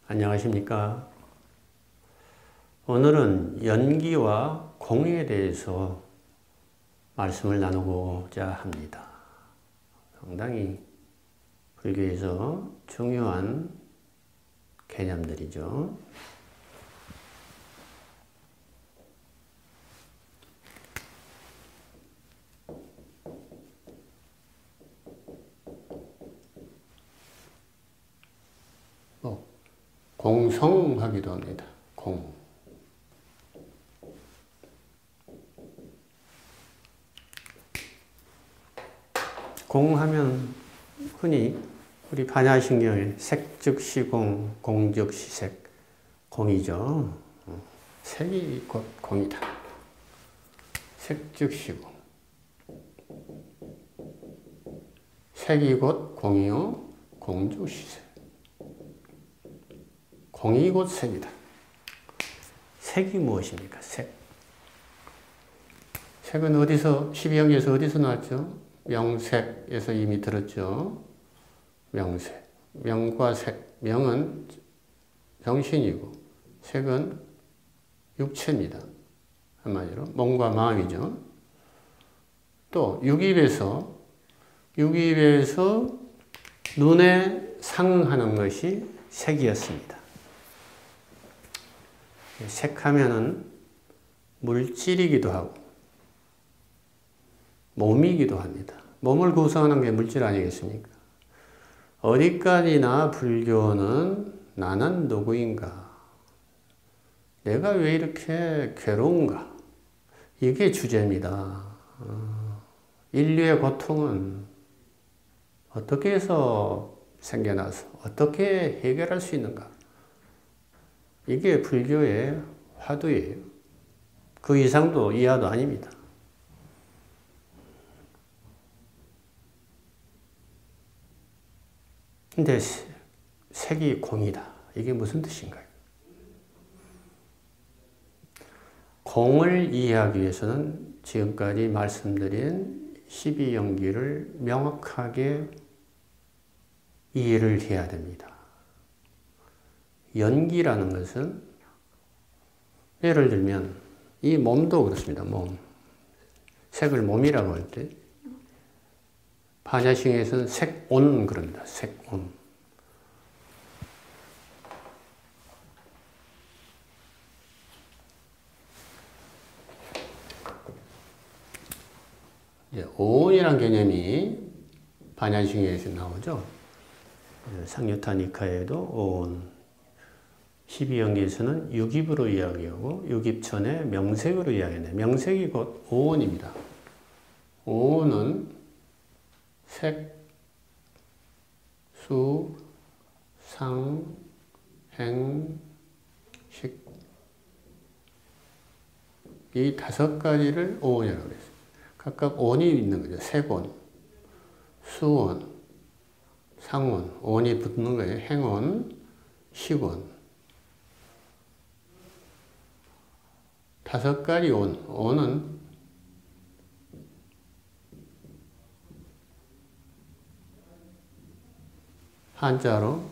안녕하십니까. 오늘은 연기와 공에 대해서 말씀을 나누고자 합니다. 상당히 불교에서 중요한 개념들이죠. 공성하기도 합니다. 공하면 흔히 우리 반야신경에 색즉시공, 공즉시색, 공이죠. 색이 곧 공이다. 색즉시공. 색이 곧 공이요, 공즉시색. 공이 곧 색이다. 색이 무엇입니까? 색. 색은 어디서, 12연계에서 어디서 나왔죠? 명색에서 이미 들었죠. 명색. 명과 색. 명은 정신이고, 색은 육체입니다. 한마디로. 몸과 마음이죠. 또, 육입에서 눈에 상응하는 것이 색이었습니다. 색하면은 물질이기도 하고 몸이기도 합니다. 몸을 구성하는 게 물질 아니겠습니까? 어디까지나 불교는 나는 누구인가? 내가 왜 이렇게 괴로운가? 이게 주제입니다. 인류의 고통은 어떻게 해서 생겨나서 어떻게 해결할 수 있는가? 이게 불교의 화두예요. 그 이상도 이하도 아닙니다. 근데 색이 공이다. 이게 무슨 뜻인가요? 공을 이해하기 위해서는 지금까지 말씀드린 12연기를 명확하게 이해를 해야 됩니다. 연기라는 것은 예를 들면 이 몸도 그렇습니다. 몸. 색을 몸이라고 할 때 반야신경에서는 색온 그럽니다. 색온. 오온이라는 개념이 반야신경에서 나오죠. 상유타 니카에도 오온. 12연계에서는 육입으로 이야기하고 육입전에 명색으로 이야기하네. 명색이 곧 오온입니다. 오온은 색, 수, 상, 행, 식. 이 5가지를 오온이라고 그랬어요. 각각 온이 있는 거죠. 색온, 수온, 상온, 온이 붙는 거예요. 행온, 식온. 5가지 온. 온은 한자로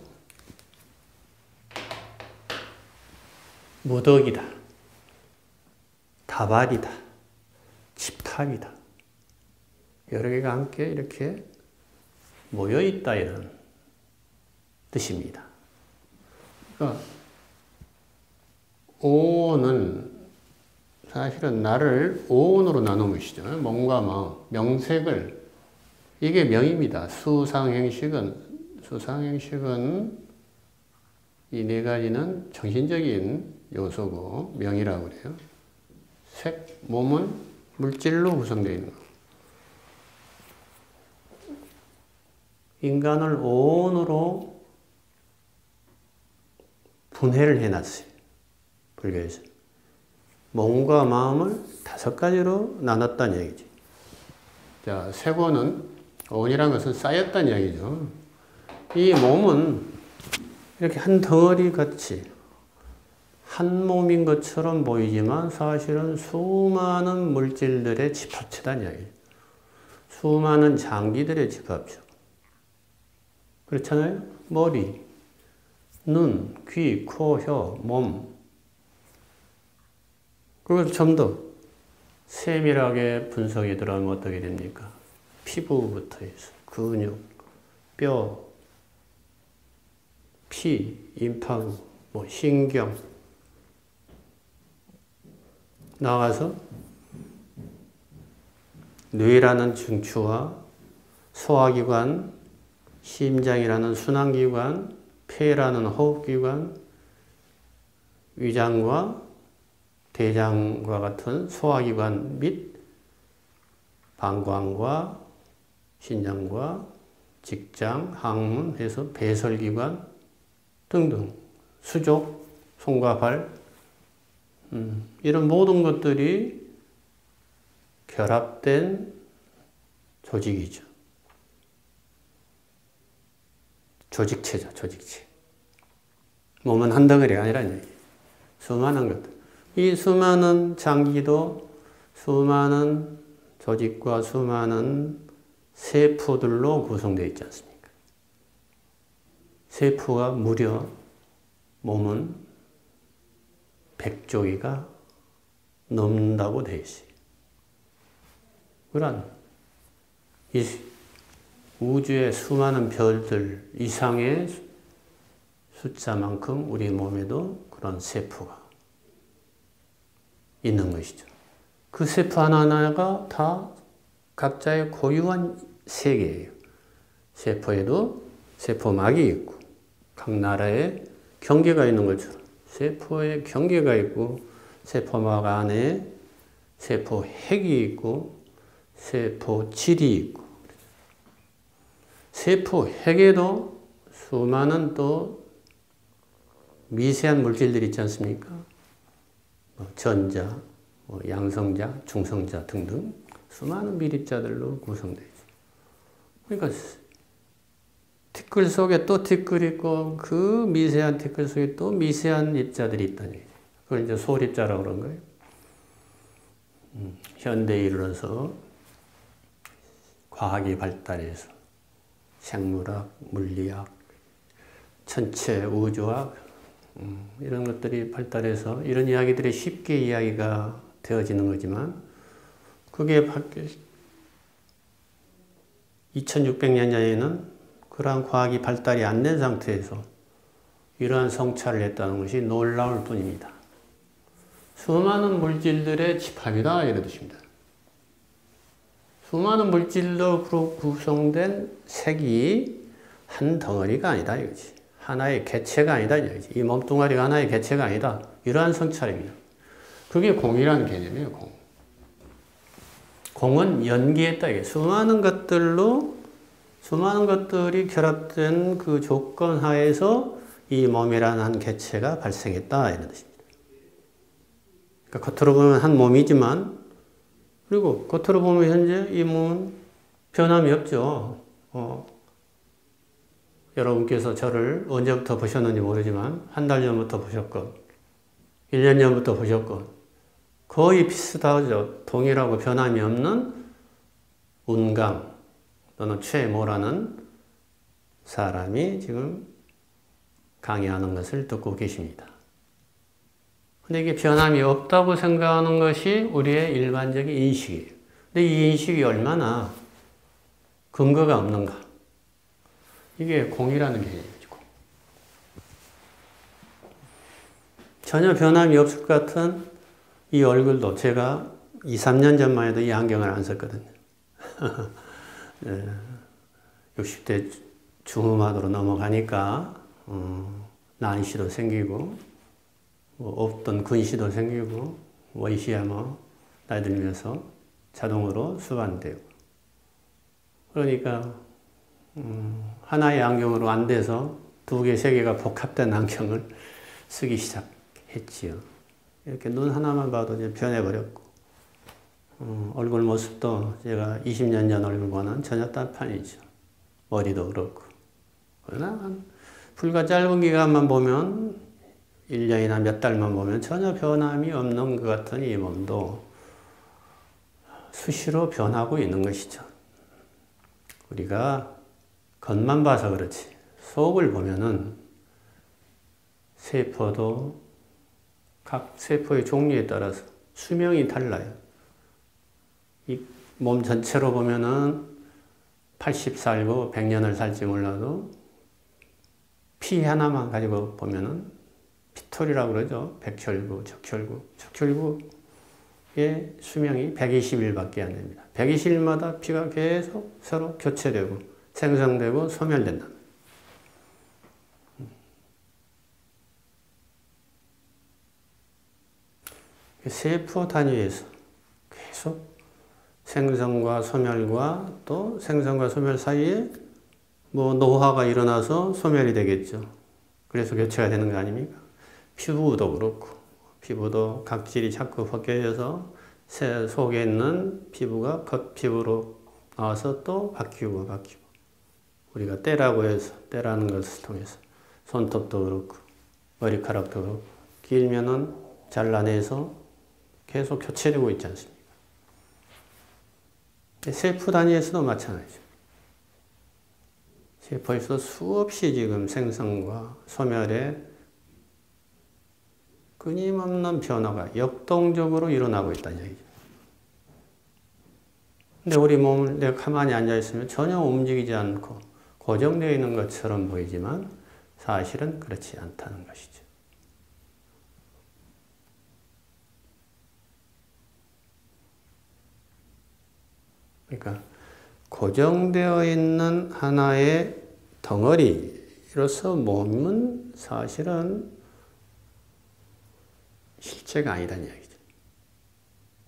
무덕이다, 다발이다, 집탑이다. 여러 개가 함께 이렇게 모여있다 이런 뜻입니다. 그러니까 오는 사실은 나를 오온으로 나눈 것이죠. 몸과 마음, 명색을. 이게 명입니다. 수상행식은 이 4가지는 정신적인 요소고 명이라고 그래요. 색, 몸은 물질로 구성되어 있는 거. 인간을 오온으로 분해를 해놨어요. 불교에서. 몸과 마음을 5가지로 나눴다는 얘기지. 자, 색온은, 온이라는 것은 쌓였다는 이야기죠. 이 몸은 이렇게 한 덩어리 같이 한 몸인 것처럼 보이지만 사실은 수많은 물질들의 집합체다는 이야기죠. 수많은 장기들의 집합체. 그렇잖아요? 머리, 눈, 귀, 코, 혀, 몸. 그걸 좀 더 세밀하게 분석이 들어가면 어떻게 됩니까? 피부부터 해서 근육, 뼈, 피, 임파구, 뭐 신경 나가서 뇌라는 중추와 소화기관, 심장이라는 순환기관, 폐라는 호흡기관, 위장과 대장과 같은 소화기관 및 방광과 신장과 직장, 항문 해서 배설기관 등등 수족, 손과 발 이런 모든 것들이 결합된 조직이죠. 조직체죠, 조직체. 몸은 한 덩어리가 아니라는 얘기예요. 수많은 것들. 이 수많은 장기도 수많은 조직과 수많은 세포들로 구성되어 있지 않습니까? 세포가 무려 몸은 100조기가 넘는다고 되어 있어요. 그런 이 우주의 수많은 별들 이상의 숫자만큼 우리 몸에도 그런 세포가 있는 것이죠. 그 세포 하나하나가 다 각자의 고유한 세계예요. 세포에도 세포막이 있고 각 나라에 경계가 있는 것처럼 세포에 경계가 있고 세포막 안에 세포핵이 있고 세포질이 있고 세포핵에도 수많은 또 미세한 물질들이 있지 않습니까? 전자, 양성자, 중성자 등등 수많은 미립자들로 구성되어 있죠. 그러니까 티끌 속에 또 티끌이 있고 그 미세한 티끌 속에 또 미세한 입자들이 있다는 얘기죠. 그걸 이제 소립자라고 그런 거예요. 현대에 이르러서 과학이 발달해서 생물학, 물리학, 천체 우주학 이런 것들이 발달해서 이런 이야기들이 쉽게 이야기가 되어지는 거지만 그게 2600년 전에는 그러한 과학이 발달이 안 된 상태에서 이러한 성찰을 했다는 것이 놀라울 뿐입니다. 수많은 물질들의 집합이다 이런 뜻입니다. 수많은 물질로 구성된 색이 한 덩어리가 아니다 이거지. 하나의 개체가 아니다 이거지. 이 몸뚱아리가 하나의 개체가 아니다. 이러한 성찰입니다. 그게 공이라는 개념이에요. 공. 공은 연기했다 이게 수많은 것들이 결합된 그 조건 하에서 이 몸이라는 한 개체가 발생했다 이런 뜻입니다. 그러니까 겉으로 보면 한 몸이지만 그리고 겉으로 보면 현재 이 몸은 변함이 없죠. 여러분께서 저를 언제부터 보셨는지 모르지만 한 달 전부터 보셨건 1년 전부터 보셨건 거의 비슷하죠. 동일하고 변함이 없는 운강 또는 최모라는 사람이 지금 강의하는 것을 듣고 계십니다. 근데 이게 변함이 없다고 생각하는 것이 우리의 일반적인 인식이에요. 근데 이 인식이 얼마나 근거가 없는가. 이게 공이라는 개념이죠. 전혀 변함이 없을 것 같은 이 얼굴도 제가 2, 3년 전만 해도 이 안경을 안 썼거든요. 60대 중후반으로 넘어가니까 난시도 생기고 없던 근시도 생기고 원시야 뭐 나이 들면서 자동으로 수반되고 그러니까 하나의 안경으로 안 돼서 두 개, 세 개가 복합된 안경을 쓰기 시작했지요. 이렇게 눈 하나만 봐도 이제 변해버렸고 얼굴 모습도 제가 20년 전 얼굴과는 전혀 딴판이죠. 머리도 그렇고 그러나 불과 짧은 기간만 보면 1년이나 몇 달만 보면 전혀 변함이 없는 것 같은 이 몸도 수시로 변하고 있는 것이죠. 우리가 겉만 봐서 그렇지 속을 보면은 세포도 각 세포의 종류에 따라서 수명이 달라요. 이 몸 전체로 보면은 80 살고 100년을 살지 몰라도 피 하나만 가지고 보면은 피톨이라고 그러죠. 백혈구, 적혈구의 수명이 120일밖에 안 됩니다. 120일마다 피가 계속 서로 교체되고 생성되고 소멸된다. 세포 단위에서 계속 생성과 소멸과 또 생성과 소멸 사이에 뭐 노화가 일어나서 소멸이 되겠죠. 그래서 교체가 되는 거 아닙니까? 피부도 그렇고 피부도 각질이 자꾸 벗겨져서 속에 있는 피부가 겉피부로 나와서 또 바뀌고 우리가 때라고 해서 때라는 것을 통해서 손톱도 그렇고 머리카락도 그렇고 길면은 잘라내서 계속 교체되고 있지 않습니까? 세포 단위에서도 마찬가지죠. 세포에서 수없이 지금 생성과 소멸에 끊임없는 변화가 역동적으로 일어나고 있다는 얘기죠. 근데 우리 몸을 내가 가만히 앉아있으면 전혀 움직이지 않고 고정되어 있는 것처럼 보이지만 사실은 그렇지 않다는 것이죠. 그러니까 고정되어 있는 하나의 덩어리로서 몸은 사실은 실체가 아니라는 이야기죠.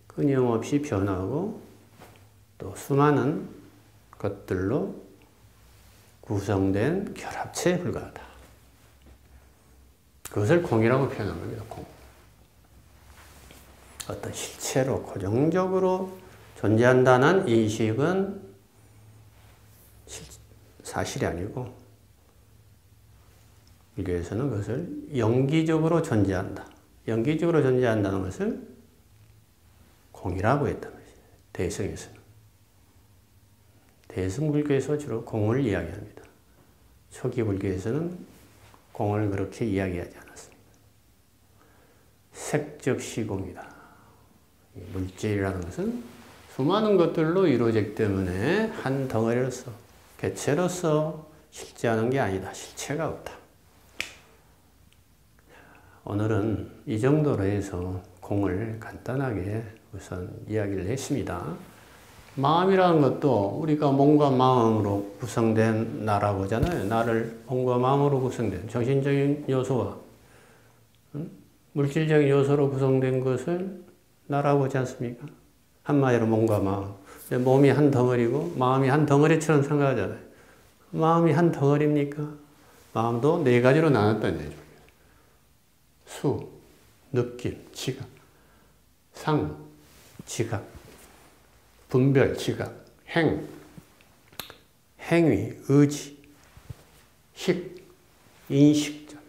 끊임없이 변하고 또 수많은 것들로 구성된 결합체에 불과하다. 그것을 공이라고 표현한 겁니다. 공. 어떤 실체로 고정적으로 존재한다는 인식은 사실이 아니고 미래에서는 그것을 영기적으로 존재한다. 영기적으로 존재한다는 것을 공이라고 했단 말이에요. 대승에서는. 대승불교에서 주로 공을 이야기합니다. 초기 불교에서는 공을 그렇게 이야기하지 않았습니다. 색적 시공이다. 물질이라는 것은 수많은 것들로 이루어지기 때문에 한 덩어리로서, 개체로서 실제하는 게 아니다. 실체가 없다. 오늘은 이 정도로 해서 공을 간단하게 우선 이야기를 했습니다. 마음이라는 것도 우리가 몸과 마음으로 구성된 나라고 하잖아요. 나를 몸과 마음으로 구성된 정신적인 요소와 물질적인 요소로 구성된 것을 나라고 하지 않습니까? 한마디로 몸과 마음. 몸이 한 덩어리고 마음이 한 덩어리처럼 생각하잖아요. 마음이 한 덩어리입니까? 마음도 네 가지로 나눴다는 얘기죠. 수, 느낌, 지각, 상, 지각, 분별, 지각, 행위, 의지, 식, 인식작용.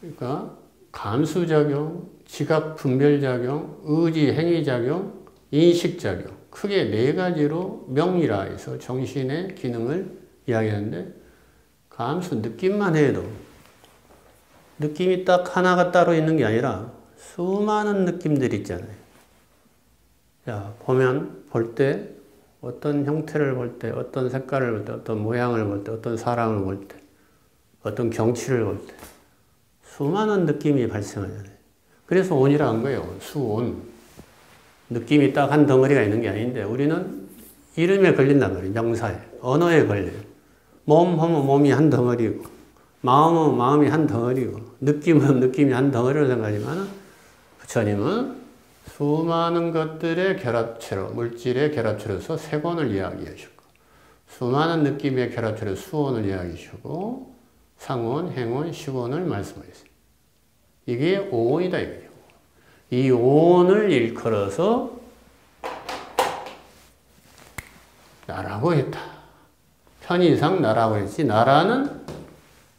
그러니까 감수작용, 지각, 분별작용, 의지, 행위작용, 인식작용. 크게 네 가지로 명리라 해서 정신의 기능을 이야기하는데 감수, 느낌만 해도 느낌이 딱 하나가 따로 있는 게 아니라 수많은 느낌들이 있잖아요. 자, 볼 때, 어떤 형태를 볼 때, 어떤 색깔을 볼 때, 어떤 모양을 볼 때, 어떤 사람을 볼 때, 어떤 경치를 볼 때, 수많은 느낌이 발생하잖아요. 그래서 온이라 한 거예요. 수온. 느낌이 딱 한 덩어리가 있는 게 아닌데, 우리는 이름에 걸린단 말이에요. 명사에. 언어에 걸려요. 몸 하면 몸이 한 덩어리고, 마음은 마음이 한 덩어리고, 느낌은 느낌이 한 덩어리로 생각하지만, 부처님은 수많은 것들의 결합체로, 물질의 결합체로서 색온을 이야기하시고, 수많은 느낌의 결합체로 수온을 이야기하시고, 상온, 행온, 식온을 말씀하셨어요. 이게 오온이다 이거죠. 이 오온을 일컬어서 나라고 했다. 편의상 나라고 했지, 나라는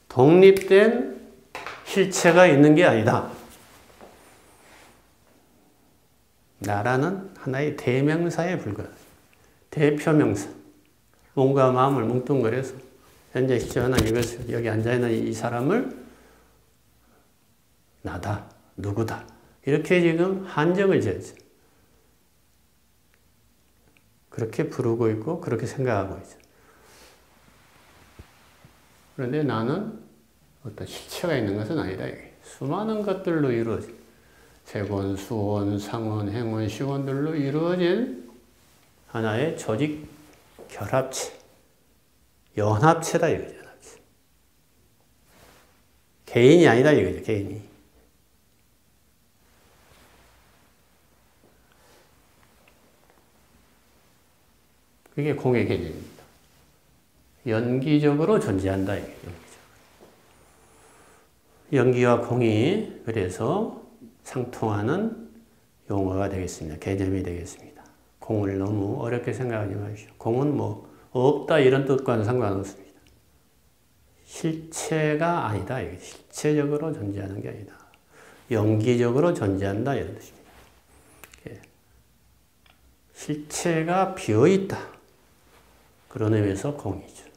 독립된 실체가 있는 게 아니다. 나라는 하나의 대명사에 불과하다. 대표명사. 몸과 마음을 뭉뚱그려서 현재 시점하는 이것을, 여기 앉아있는 이 사람을 나다, 누구다. 이렇게 지금 한정을 지었죠. 그렇게 부르고 있고 그렇게 생각하고 있죠. 그런데 나는 어떤 실체가 있는 것은 아니다. 수많은 것들로 이루어진 세권, 수원, 상원, 행원, 시원들로 이루어진 하나의 조직 결합체, 연합체다 이거죠. 연합체. 개인이 아니다 이거죠. 개인이. 그게 공의 개념입니다. 연기적으로 존재한다. 연기와 공이 그래서 상통하는 용어가 되겠습니다. 개념이 되겠습니다. 공을 너무 어렵게 생각하지 마십시오. 공은 뭐 없다 이런 뜻과는 상관없습니다. 실체가 아니다. 실체적으로 존재하는 게 아니다. 연기적으로 존재한다 이런 뜻입니다. 실체가 비어있다. 그런 의미에서 공이죠.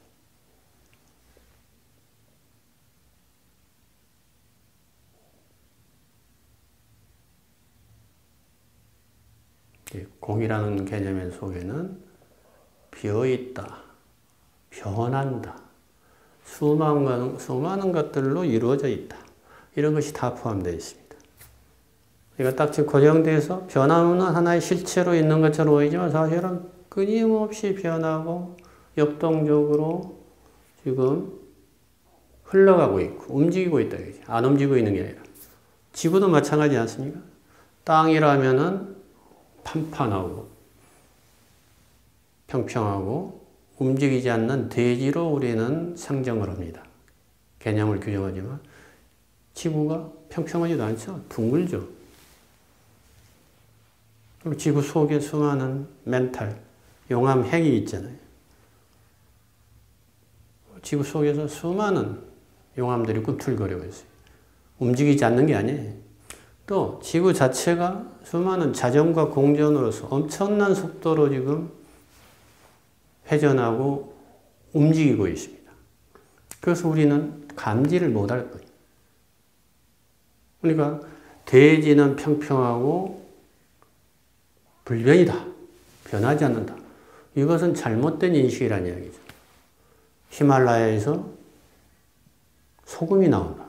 공이라는 개념의 속에는 비어있다, 변한다, 수많은 것들로 이루어져 있다. 이런 것이 다 포함되어 있습니다. 그러니까 딱 지금 고정돼서 변함없는 하나의 실체로 있는 것처럼 보이지만 사실은 끊임없이 변하고 역동적으로 지금 흘러가고 있고 움직이고 있다. 안 움직이고 있는 게 아니라. 지구도 마찬가지지 않습니까? 땅이라면은 판판하고 평평하고 움직이지 않는 대지로 우리는 상정을 합니다. 개념을 규정하지만 지구가 평평하지도 않죠. 둥글죠. 그리고 지구 속에 수많은 멘탈, 용암핵이 있잖아요. 지구 속에서 수많은 용암들이 꿈틀거리고 있어요. 움직이지 않는 게 아니에요. 또 지구 자체가 수많은 자전과 공전으로서 엄청난 속도로 지금 회전하고 움직이고 있습니다. 그래서 우리는 감지를 못할 거예요. 그러니까 대지는 평평하고 불변이다. 변하지 않는다. 이것은 잘못된 인식이라는 이야기죠. 히말라야에서 소금이 나온다.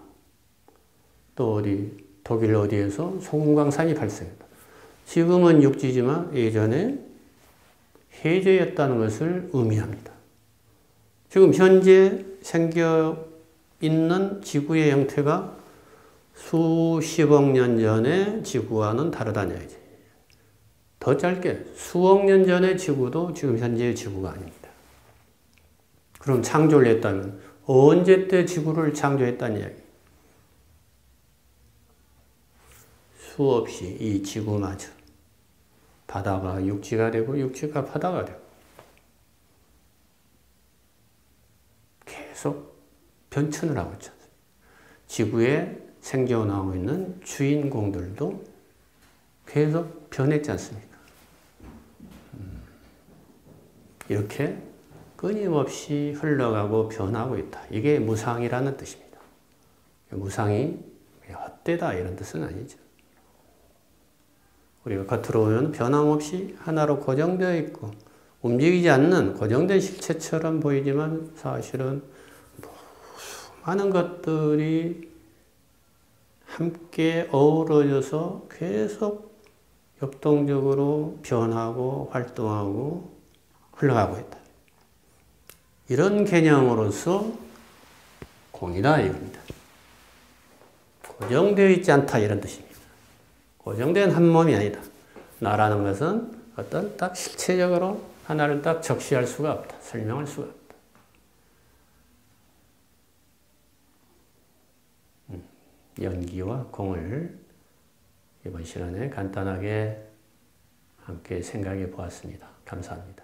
또 어디 독일 어디에서 소금광산이 발생했다. 지금은 육지지만 예전에 해저였다는 것을 의미합니다. 지금 현재 생겨 있는 지구의 형태가 수십억 년 전의 지구와는 다르다는 얘기지. 더 짧게 수억 년 전의 지구도 지금 현재의 지구가 아닙니다. 그럼 창조를 했다면 언제 때 지구를 창조했다는 이야기. 수없이 이 지구마저 바다가 육지가 되고 육지가 바다가 되고 계속 변천을 하고 있지 않습니까? 지구에 생겨나고 있는 주인공들도 계속 변했지 않습니까? 이렇게 끊임없이 흘러가고 변하고 있다. 이게 무상이라는 뜻입니다. 무상이 헛되다 이런 뜻은 아니죠. 우리가 겉으로 보면 변함없이 하나로 고정되어 있고 움직이지 않는 고정된 실체처럼 보이지만 사실은 많은 것들이 함께 어우러져서 계속 역동적으로 변하고 활동하고 흘러가고 있다. 이런 개념으로서 공이다 이겁니다. 고정되어 있지 않다 이런 뜻입니다. 고정된 한 몸이 아니다. 나라는 것은 어떤 딱 실체적으로 하나를 딱 적시할 수가 없다. 설명할 수가 없다. 연기와 공을 이번 시간에 간단하게 함께 생각해 보았습니다. 감사합니다.